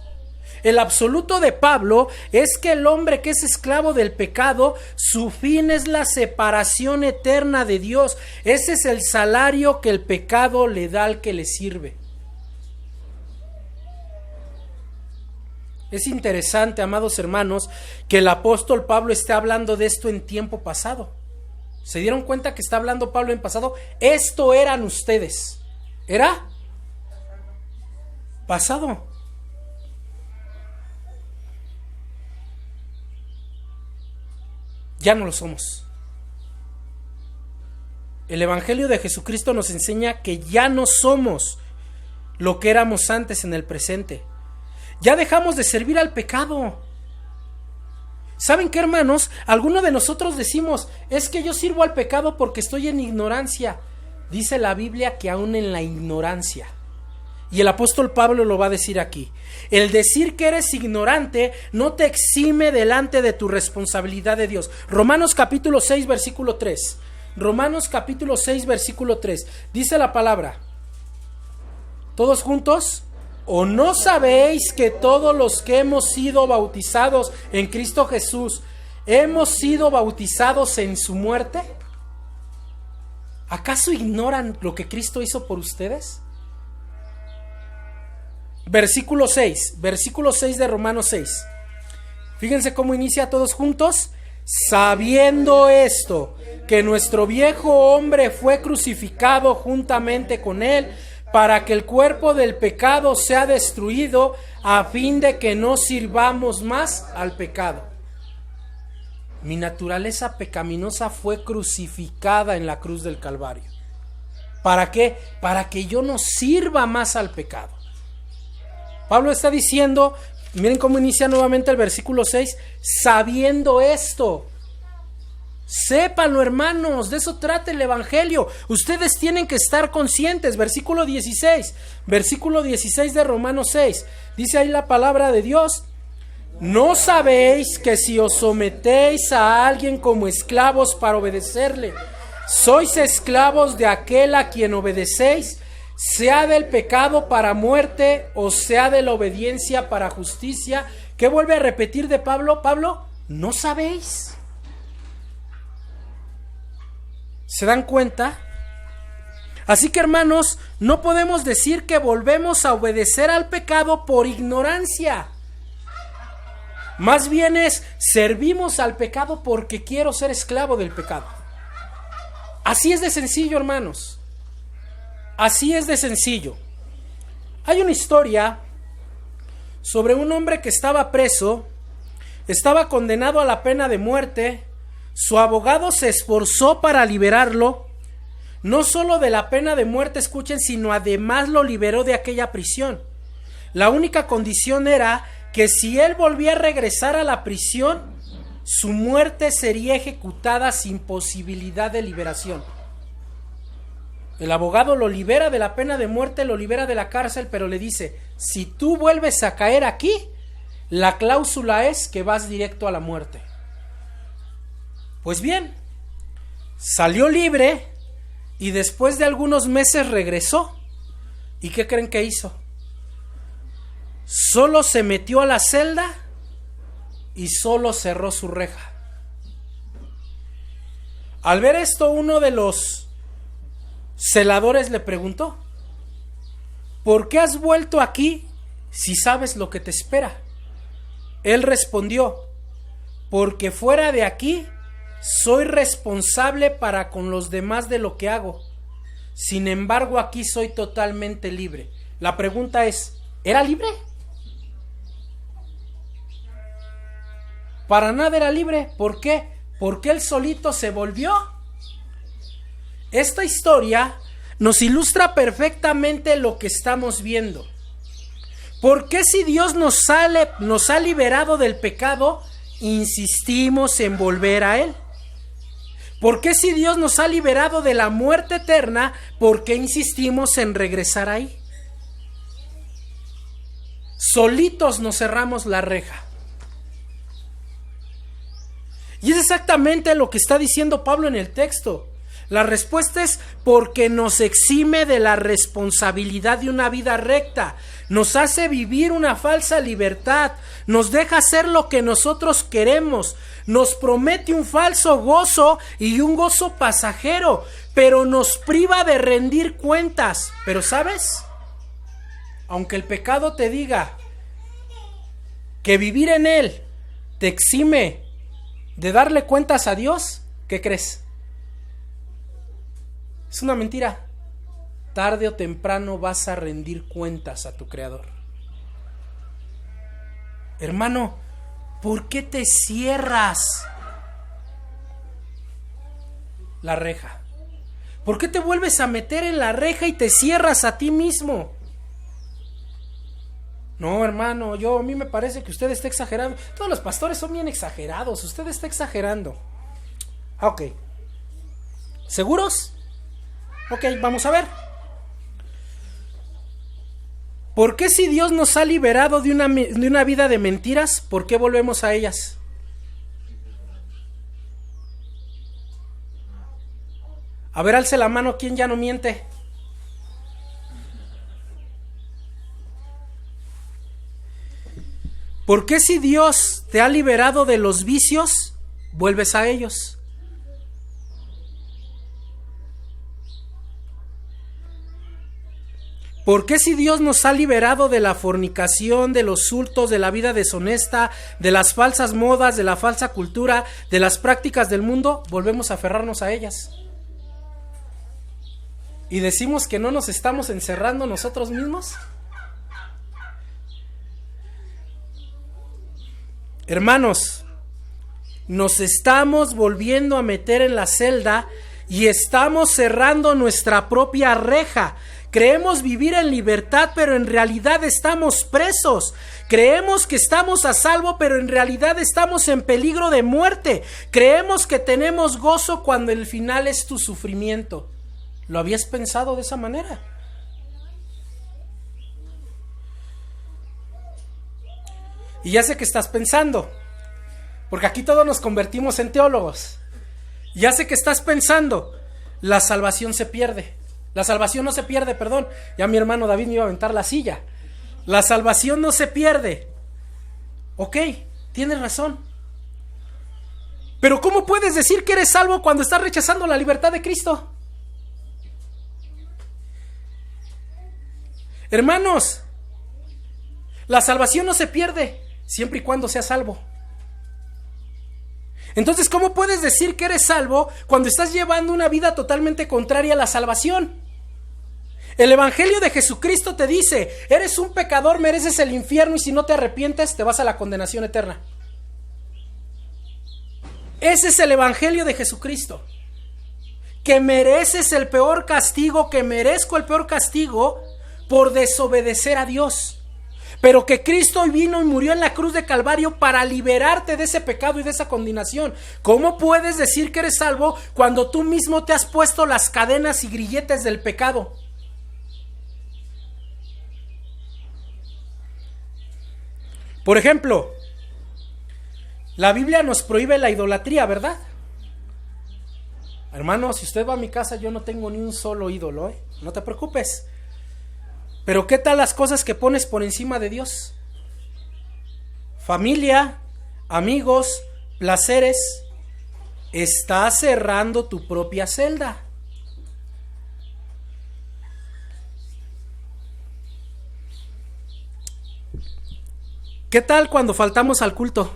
El absoluto de Pablo es que el hombre que es esclavo del pecado, su fin es la separación eterna de Dios. Ese es el salario que el pecado le da al que le sirve. Es interesante, amados hermanos, que el apóstol Pablo esté hablando de esto en tiempo pasado. ¿Se dieron cuenta que está hablando Pablo en pasado? Esto eran ustedes. ¿Era? Pasado. Ya no lo somos. El Evangelio de Jesucristo nos enseña que ya no somos lo que éramos antes en el presente. Ya dejamos de servir al pecado. ¿Saben qué, hermanos? Algunos de nosotros decimos, es que yo sirvo al pecado porque estoy en ignorancia. Dice la Biblia que aún en la ignorancia. Y el apóstol Pablo lo va a decir aquí. El decir que eres ignorante no te exime delante de tu responsabilidad de Dios. Romanos capítulo 6, versículo 3. Romanos capítulo 6, versículo 3. Dice la palabra. ¿Todos juntos? ¿O no sabéis que todos los que hemos sido bautizados en Cristo Jesús, hemos sido bautizados en su muerte? ¿Acaso ignoran lo que Cristo hizo por ustedes? Versículo 6 de Romanos 6. Fíjense cómo inicia todos juntos. Sabiendo esto, que nuestro viejo hombre fue crucificado juntamente con él, para que el cuerpo del pecado sea destruido, a fin de que no sirvamos más al pecado. Mi naturaleza pecaminosa fue crucificada en la cruz del Calvario. ¿Para qué? Para que yo no sirva más al pecado. Pablo está diciendo, miren cómo inicia nuevamente el versículo 6, sabiendo esto. Sépanlo, hermanos, de eso trata el evangelio. Ustedes tienen que estar conscientes. Versículo 16 de Romanos 6. Dice ahí la palabra de Dios: ¿no sabéis que si os sometéis a alguien como esclavos para obedecerle, sois esclavos de aquel a quien obedecéis, sea del pecado para muerte o sea de la obediencia para justicia? ¿Qué vuelve a repetir de Pablo? Pablo, ¿no sabéis? ¿Se dan cuenta? Así que, hermanos, no podemos decir que volvemos a obedecer al pecado por ignorancia. Más bien es, servimos al pecado porque quiero ser esclavo del pecado. Así es de sencillo, hermanos. Así es de sencillo. Hay una historia sobre un hombre que estaba preso, estaba condenado a la pena de muerte. Su abogado se esforzó para liberarlo, no solo de la pena de muerte, escuchen, sino además lo liberó de aquella prisión. La única condición era que si él volvía a regresar a la prisión, su muerte sería ejecutada sin posibilidad de liberación. El abogado lo libera de la pena de muerte, lo libera de la cárcel, pero le dice, si tú vuelves a caer aquí, la cláusula es que vas directo a la muerte. Pues bien, salió libre y después de algunos meses regresó. ¿Y qué creen que hizo? Solo se metió a la celda y solo cerró su reja. Al ver esto, uno de los celadores le preguntó: ¿por qué has vuelto aquí si sabes lo que te espera? Él respondió: porque fuera de aquí soy responsable para con los demás de lo que hago. Sin embargo, aquí soy totalmente libre. La pregunta es, ¿era libre? Para nada era libre. ¿Por qué? Porque él solito se volvió. Esta historia nos ilustra perfectamente lo que estamos viendo. ¿Por qué si Dios nos ha liberado del pecado, insistimos en volver a Él? ¿Por qué si Dios nos ha liberado de la muerte eterna, por qué insistimos en regresar ahí? Solitos nos cerramos la reja. Y es exactamente lo que está diciendo Pablo en el texto. La respuesta es porque nos exime de la responsabilidad de una vida recta, nos hace vivir una falsa libertad, nos deja hacer lo que nosotros queremos, nos promete un falso gozo y un gozo pasajero, pero nos priva de rendir cuentas. Pero ¿sabes? Aunque el pecado te diga que vivir en él te exime de darle cuentas a Dios, ¿qué crees? Es una mentira. Tarde o temprano vas a rendir cuentas a tu Creador. Hermano, ¿por qué te cierras la reja? ¿Por qué te vuelves a meter en la reja y te cierras a ti mismo? No, hermano, a mí me parece que usted está exagerando. Todos los pastores son bien exagerados. Usted está exagerando. Ok. ¿Seguros? Ok, vamos a ver. ¿Por qué si Dios nos ha liberado de una vida de mentiras, por qué volvemos a ellas? A ver, alce la mano, ¿quién ya no miente? ¿Por qué si Dios te ha liberado de los vicios, vuelves a ellos? ¿Por qué si Dios nos ha liberado de la fornicación, de los hurtos, de la vida deshonesta, de las falsas modas, de la falsa cultura, de las prácticas del mundo, volvemos a aferrarnos a ellas? y decimos que no nos estamos encerrando nosotros mismos. Hermanos, nos estamos volviendo a meter en la celda y estamos cerrando nuestra propia reja. Creemos vivir en libertad, pero en realidad estamos presos. Creemos que estamos a salvo, pero en realidad estamos en peligro de muerte. Creemos que tenemos gozo cuando el final es tu sufrimiento. ¿Lo habías pensado de esa manera? Y ya sé que estás pensando, porque aquí todos nos convertimos en teólogos. Ya sé que estás pensando, la salvación se pierde. La salvación no se pierde, perdón. Ya mi hermano David me iba a aventar la silla. La salvación no se pierde. Ok, tienes razón. Pero ¿cómo puedes decir que eres salvo cuando estás rechazando la libertad de Cristo? Hermanos, la salvación no se pierde siempre y cuando seas salvo. Entonces, ¿cómo puedes decir que eres salvo cuando estás llevando una vida totalmente contraria a la salvación? El Evangelio de Jesucristo te dice, eres un pecador, mereces el infierno y si no te arrepientes te vas a la condenación eterna. Ese es el Evangelio de Jesucristo. Que mereces el peor castigo, que merezco el peor castigo por desobedecer a Dios. Pero que Cristo vino y murió en la cruz de Calvario para liberarte de ese pecado y de esa condenación. ¿Cómo puedes decir que eres salvo cuando tú mismo te has puesto las cadenas y grilletes del pecado? Por ejemplo, la Biblia nos prohíbe la idolatría, ¿verdad? Hermano, si usted va a mi casa, yo no tengo ni un solo ídolo, ¿eh? No te preocupes. Pero ¿qué tal las cosas que pones por encima de Dios? Familia, amigos, placeres. Estás cerrando tu propia celda. ¿Qué tal cuando faltamos al culto?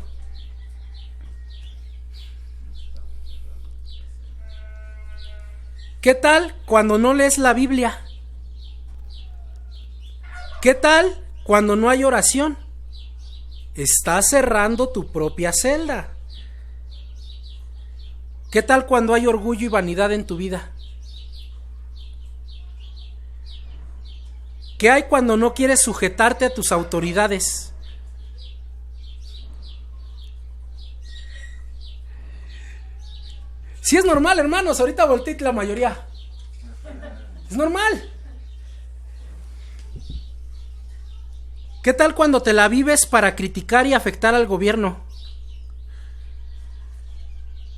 ¿Qué tal cuando no lees la Biblia? ¿Qué tal cuando no hay oración? Estás cerrando tu propia celda. ¿Qué tal cuando hay orgullo y vanidad en tu vida? ¿Qué hay cuando no quieres sujetarte a tus autoridades? Si es normal, hermanos, ahorita volteé la mayoría. Es normal. ¿Qué tal cuando te la vives para criticar y afectar al gobierno?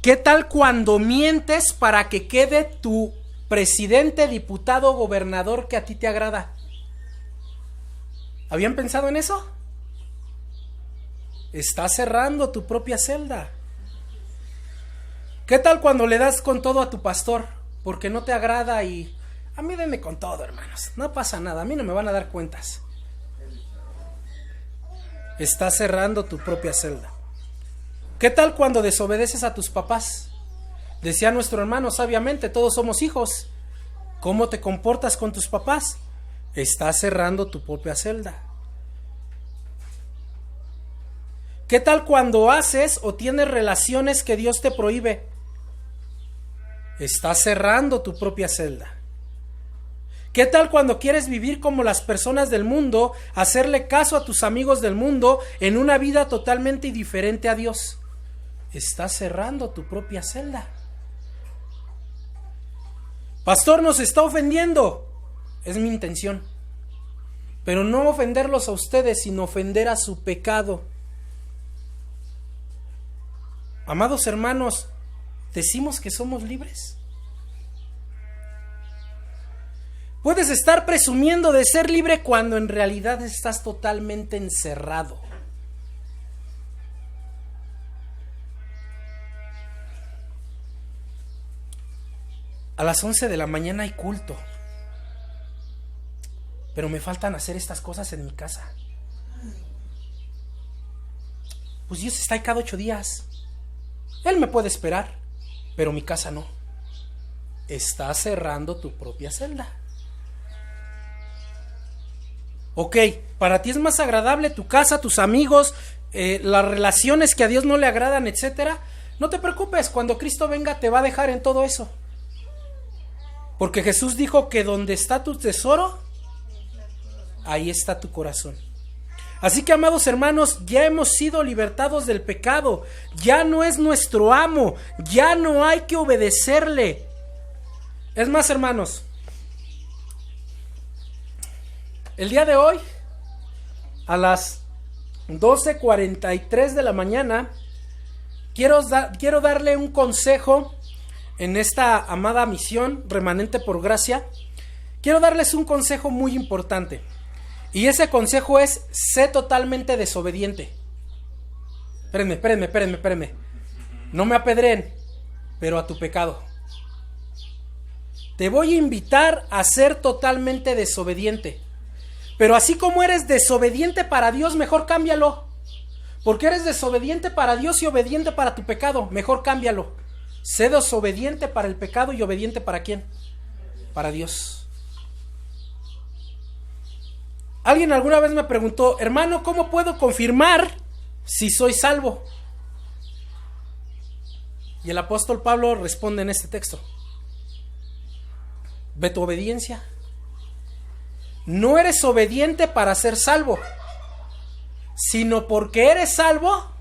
¿Qué tal cuando mientes para que quede tu presidente, diputado, gobernador que a ti te agrada? ¿Habían pensado en eso? Estás cerrando tu propia celda. ¿Qué tal cuando le das con todo a tu pastor porque no te agrada y a mí denme con todo, hermanos? No pasa nada, a mí no me van a dar cuentas. Estás cerrando tu propia celda. ¿Qué tal cuando desobedeces a tus papás? Decía nuestro hermano sabiamente, todos somos hijos. ¿Cómo te comportas con tus papás? Estás cerrando tu propia celda. ¿Qué tal cuando haces o tienes relaciones que Dios te prohíbe? Estás cerrando tu propia celda. ¿Qué tal cuando quieres vivir como las personas del mundo, hacerle caso a tus amigos del mundo en una vida totalmente diferente a Dios? Estás cerrando tu propia celda. Pastor, nos está ofendiendo. Es mi intención. Pero no ofenderlos a ustedes, sino ofender a su pecado. Amados hermanos, ¿decimos que somos libres? Puedes estar presumiendo de ser libre cuando en realidad estás totalmente encerrado. A las 11 de la mañana hay culto, pero me faltan hacer estas cosas en mi casa. Pues Dios está ahí cada 8 días. Él me puede esperar, pero mi casa no. estás cerrando tu propia celda. Ok, para ti es más agradable tu casa, tus amigos, las relaciones que a Dios no le agradan, etcétera. No te preocupes, cuando Cristo venga te va a dejar en todo eso. Porque Jesús dijo que donde está tu tesoro, ahí está tu corazón. Así que, amados hermanos, ya hemos sido libertados del pecado. Ya no es nuestro amo. Ya no hay que obedecerle. Es más, hermanos, el día de hoy, a las 12:43 de la mañana, quiero darle un consejo en esta amada misión Remanente por Gracia. Quiero darles un consejo muy importante. Y ese consejo es: sé totalmente desobediente. Espérenme. No me apedreen, pero a tu pecado. Te voy a invitar a ser totalmente desobediente. Pero así como eres desobediente para Dios, mejor cámbialo. Porque eres desobediente para Dios y obediente para tu pecado. Mejor cámbialo. Sé desobediente para el pecado y obediente ¿para quién? Para Dios. Alguien alguna vez me preguntó: hermano, ¿cómo puedo confirmar si soy salvo? Y el apóstol Pablo responde en este texto: ve tu obediencia. No eres obediente para ser salvo, sino porque eres salvo,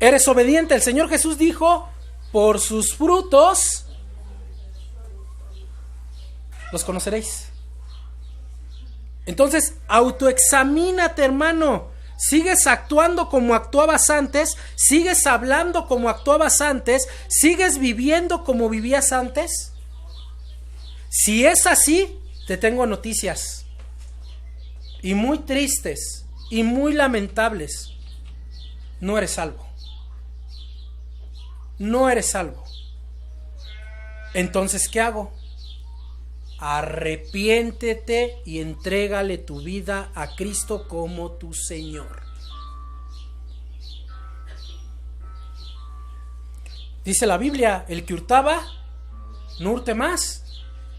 eres obediente. El Señor Jesús dijo: por sus frutos los conoceréis. Entonces, autoexamínate, hermano. ¿Sigues actuando como actuabas antes? ¿Sigues hablando como actuabas antes? ¿Sigues viviendo como vivías antes? Si es así, te tengo noticias, y muy tristes y muy lamentables. No eres salvo. No eres salvo. Entonces, ¿qué hago? Arrepiéntete y entrégale tu vida a Cristo como tu Señor. Dice la Biblia: el que hurtaba, no hurte más.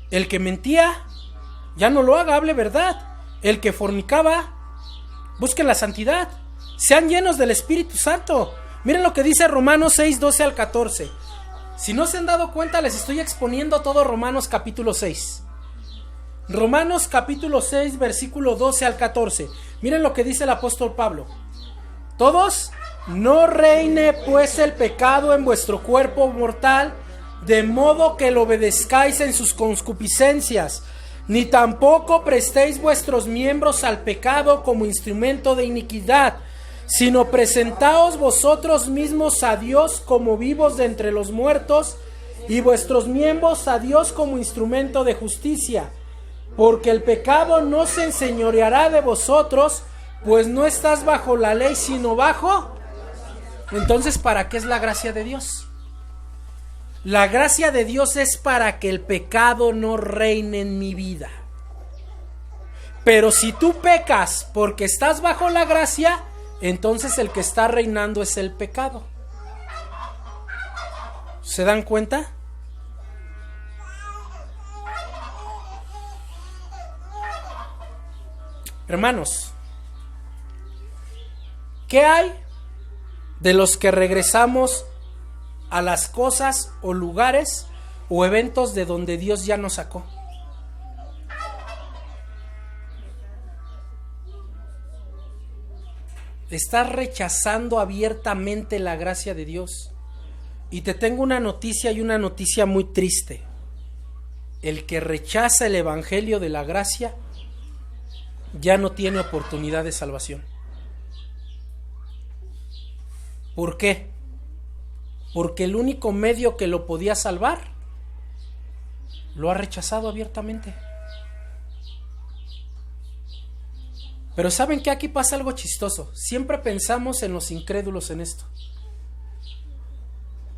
El que mentía, ya no lo haga, hable verdad. El que fornicaba, busquen la santidad. Sean llenos del Espíritu Santo. Miren lo que dice Romanos 6, 12 al 14. Si no se han dado cuenta, les estoy exponiendo todo Romanos capítulo 6. Romanos capítulo 6, versículo 12 al 14. Miren lo que dice el apóstol Pablo. Todos, no reine pues el pecado en vuestro cuerpo mortal, de modo que lo obedezcáis en sus concupiscencias, ni tampoco prestéis vuestros miembros al pecado como instrumento de iniquidad, sino presentaos vosotros mismos a Dios como vivos de entre los muertos, y vuestros miembros a Dios como instrumento de justicia, porque el pecado no se enseñoreará de vosotros, pues no estás bajo la ley, sino bajo. Entonces, ¿para qué es la gracia de Dios? La gracia de Dios es para que el pecado no reine en mi vida. Pero si tú pecas porque estás bajo la gracia, entonces el que está reinando es el pecado. ¿Se dan cuenta? Hermanos, ¿qué hay de los que regresamos a las cosas o lugares o eventos de donde Dios ya nos sacó? Estás rechazando abiertamente la gracia de Dios. Y te tengo una noticia, y una noticia muy triste. El que rechaza el evangelio de la gracia ya no tiene oportunidad de salvación. ¿Por qué? Porque el único medio que lo podía salvar lo ha rechazado abiertamente. Pero ¿saben qué? Aquí pasa algo chistoso. Siempre pensamos en los incrédulos en esto.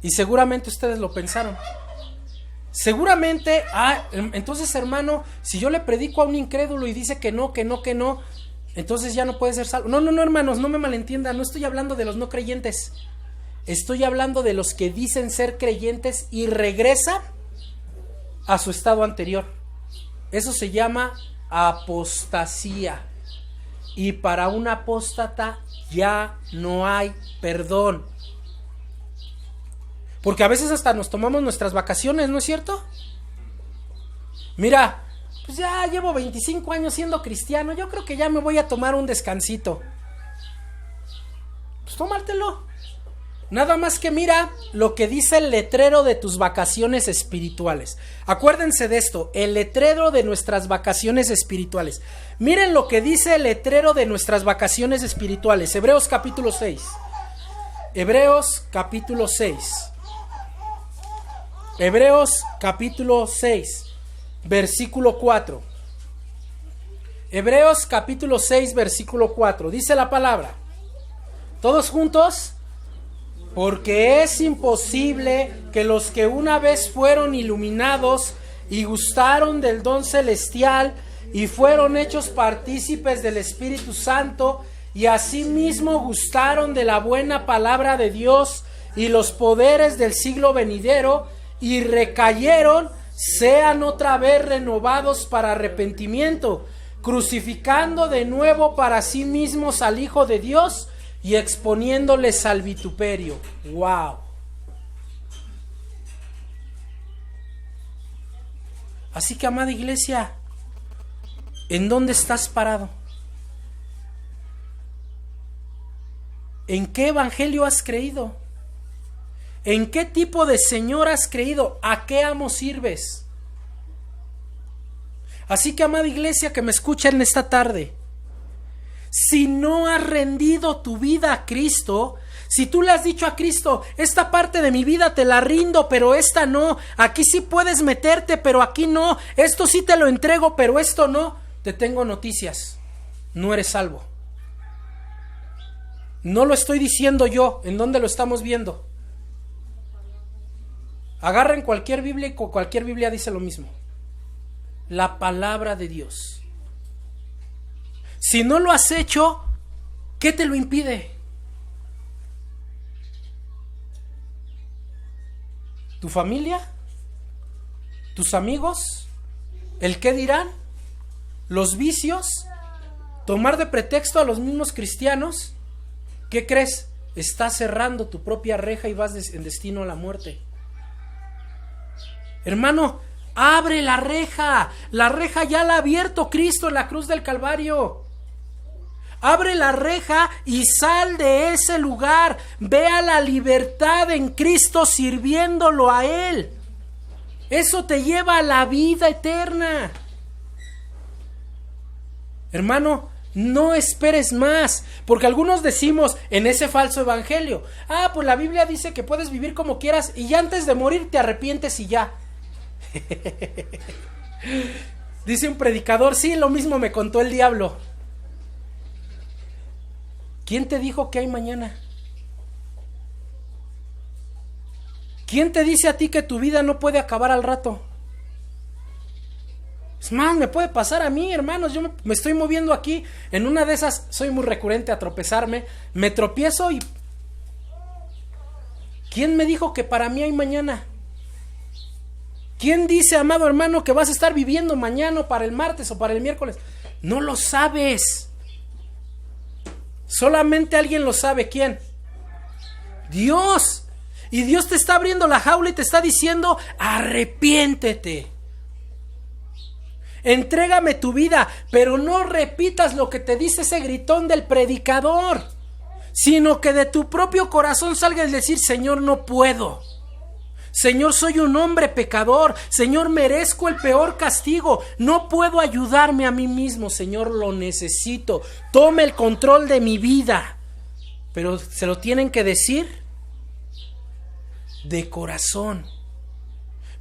Y seguramente ustedes lo pensaron. Seguramente, entonces, hermano, si yo le predico a un incrédulo y dice que no, entonces ya no puede ser salvo. No, hermanos, no me malentiendan, no estoy hablando de los no creyentes. Estoy hablando de los que dicen ser creyentes y regresan a su estado anterior. Eso se llama apostasía. Y para un apóstata ya no hay perdón. Porque a veces hasta nos tomamos nuestras vacaciones, ¿no es cierto? Mira, pues ya llevo 25 años siendo cristiano, yo creo que ya me voy a tomar un descansito. Pues tómatelo. Nada más que mira lo que dice el letrero de tus vacaciones espirituales. Acuérdense de esto, el letrero de nuestras vacaciones espirituales. Miren lo que dice el letrero de nuestras vacaciones espirituales. Hebreos capítulo 6. Hebreos capítulo 6. Hebreos capítulo 6, versículo 4. Hebreos capítulo 6, versículo 4. Dice la palabra. Todos juntos. Porque es imposible que los que una vez fueron iluminados y gustaron del don celestial y fueron hechos partícipes del Espíritu Santo y asimismo gustaron de la buena palabra de Dios y los poderes del siglo venidero y recayeron, sean otra vez renovados para arrepentimiento, crucificando de nuevo para sí mismos al Hijo de Dios y exponiéndoles al vituperio. ¡Wow! Así que, amada iglesia, ¿en dónde estás parado? ¿En qué evangelio has creído? ¿En qué tipo de Señor has creído? ¿A qué amo sirves? Así que, amada iglesia que me escucha en esta tarde, si no has rendido tu vida a Cristo, si tú le has dicho a Cristo, esta parte de mi vida te la rindo, pero esta no, aquí sí puedes meterte, pero aquí no, esto sí te lo entrego, pero esto no, te tengo noticias, no eres salvo. No lo estoy diciendo yo, ¿en dónde lo estamos viendo? Agarren cualquier Biblia y cualquier Biblia dice lo mismo. La palabra de Dios. Si no lo has hecho, ¿qué te lo impide? ¿Tu familia? ¿Tus amigos? ¿El qué dirán? ¿Los vicios? ¿Tomar de pretexto a los mismos cristianos? ¿Qué crees? Estás cerrando tu propia reja y vas en destino a la muerte. Hermano, abre la reja. La reja ya la ha abierto Cristo en la cruz del Calvario. Abre la reja y sal de ese lugar. Ve a la libertad en Cristo sirviéndolo a Él. Eso te lleva a la vida eterna. Hermano, no esperes más, porque algunos decimos en ese falso evangelio, pues la Biblia dice que puedes vivir como quieras y ya antes de morir te arrepientes y ya. Dice un predicador, sí, lo mismo me contó el diablo. ¿Quién te dijo que hay mañana? ¿Quién te dice a ti que tu vida no puede acabar al rato? Es más, me puede pasar a mí, hermanos. Yo me estoy moviendo aquí. En una de esas, soy muy recurrente a tropezarme. Me tropiezo y... ¿quién me dijo que para mí hay mañana? ¿Quién dice, amado hermano, que vas a estar viviendo mañana para el martes o para el miércoles? No lo sabes. Solamente alguien lo sabe. ¿Quién? Dios. Y Dios te está abriendo la jaula y te está diciendo, arrepiéntete. Entrégame tu vida, pero no repitas lo que te dice ese gritón del predicador, sino que de tu propio corazón salga el decir, Señor, no puedo. Señor, soy un hombre pecador. Señor, merezco el peor castigo. No puedo ayudarme a mí mismo. Señor, lo necesito. Tome el control de mi vida. Pero se lo tienen que decir de corazón.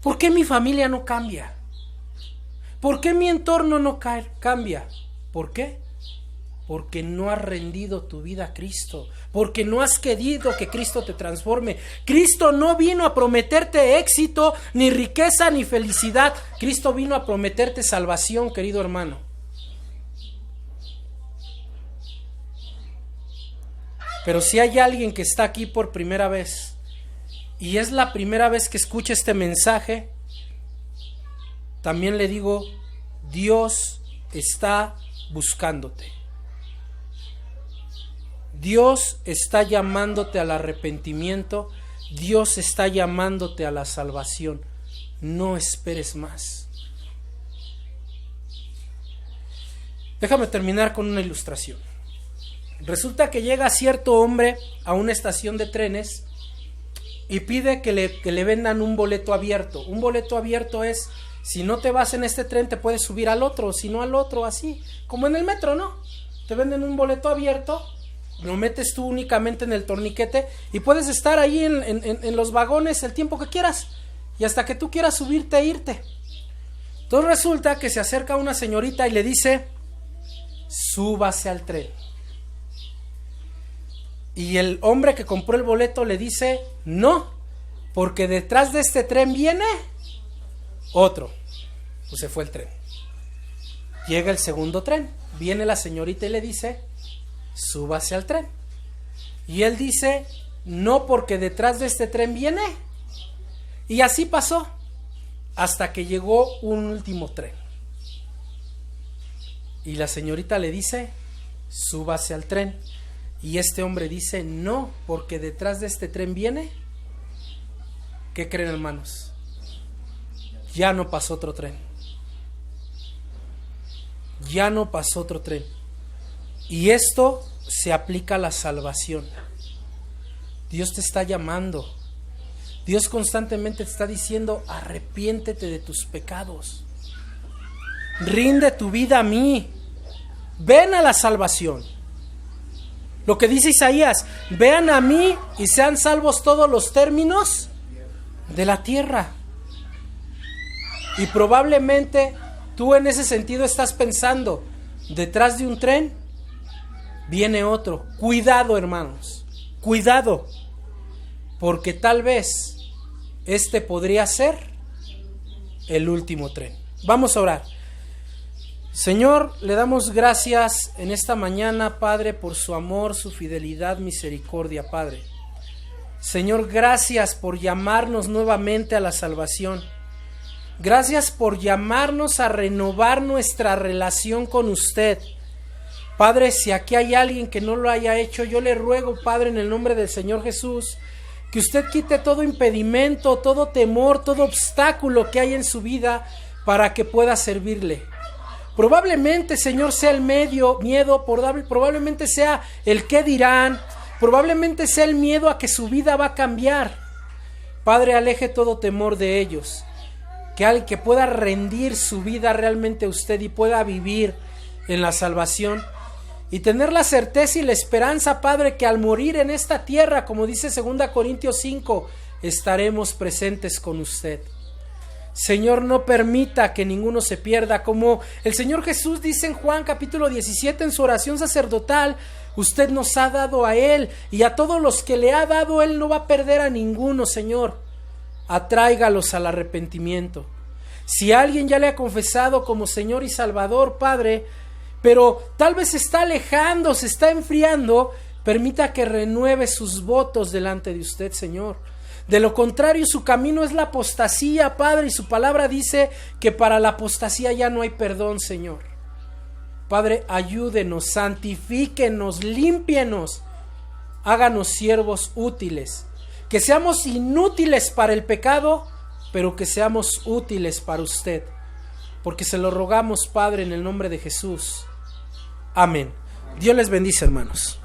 ¿Por qué mi familia no cambia? ¿Por qué mi entorno no cambia? ¿Por qué? Porque no has rendido tu vida a Cristo. Porque no has querido que Cristo te transforme. Cristo no vino a prometerte éxito, ni riqueza, ni felicidad. Cristo vino a prometerte salvación, querido hermano. Pero si hay alguien que está aquí por primera vez, y es la primera vez que escucha este mensaje, también le digo, Dios está buscándote. Dios está llamándote al arrepentimiento. Dios está llamándote a la salvación. No esperes más. Déjame terminar con una ilustración. Resulta que llega cierto hombre a una estación de trenes y pide que le vendan un boleto abierto. Un boleto abierto es, si no te vas en este tren te puedes subir al otro, si no al otro, así, como en el metro, ¿no? Te venden un boleto abierto, lo metes tú únicamente en el torniquete y puedes estar ahí en los vagones el tiempo que quieras y hasta que tú quieras subirte e irte. Entonces resulta que se acerca una señorita y le dice, súbase al tren. Y el hombre que compró el boleto le dice, no, porque detrás de este tren viene otro. Pues se fue el tren. Llega el segundo tren, viene la señorita y le dice, súbase al tren. Y él dice, no, porque detrás de este tren viene. Y así pasó hasta que llegó un último tren. Y la señorita le dice, súbase al tren. Y este hombre dice, no, porque detrás de este tren viene. ¿Qué creen, hermanos? Ya no pasó otro tren. Ya no pasó otro tren. Y esto se aplica a la salvación. Dios te está llamando. Dios constantemente te está diciendo, arrepiéntete de tus pecados. Rinde tu vida a mí. Ven a la salvación. Lo que dice Isaías, vean a mí y sean salvos todos los términos de la tierra. Y probablemente tú en ese sentido estás pensando, detrás de un tren viene otro. Cuidado, hermanos, cuidado, porque tal vez este podría ser el último tren. Vamos a orar. Señor, le damos gracias en esta mañana, Padre, por su amor, su fidelidad, misericordia, Padre. Señor, gracias por llamarnos nuevamente a la salvación. Gracias por llamarnos a renovar nuestra relación con usted. Padre, si aquí hay alguien que no lo haya hecho, yo le ruego, Padre, en el nombre del Señor Jesús, que usted quite todo impedimento, todo temor, todo obstáculo que hay en su vida para que pueda servirle. Probablemente, Señor, sea el miedo, probablemente sea el qué dirán, probablemente sea el miedo a que su vida va a cambiar. Padre, aleje todo temor de ellos, que alguien que pueda rendir su vida realmente a usted y pueda vivir en la salvación y tener la certeza y la esperanza, Padre, que al morir en esta tierra, como dice 2 Corintios 5, estaremos presentes con usted. Señor, no permita que ninguno se pierda, como el Señor Jesús dice en Juan capítulo 17 en su oración sacerdotal, usted nos ha dado a Él y a todos los que le ha dado Él no va a perder a ninguno, Señor. Atráigalos al arrepentimiento. Si alguien ya le ha confesado como Señor y Salvador, Padre, pero tal vez se está alejando, se está enfriando, permita que renueve sus votos delante de usted, Señor. De lo contrario, su camino es la apostasía, Padre, y su palabra dice que para la apostasía ya no hay perdón, Señor. Padre, ayúdenos, santifíquenos, límpienos, háganos siervos útiles, que seamos inútiles para el pecado, pero que seamos útiles para usted, porque se lo rogamos, Padre, en el nombre de Jesús. Amén. Dios les bendice, hermanos.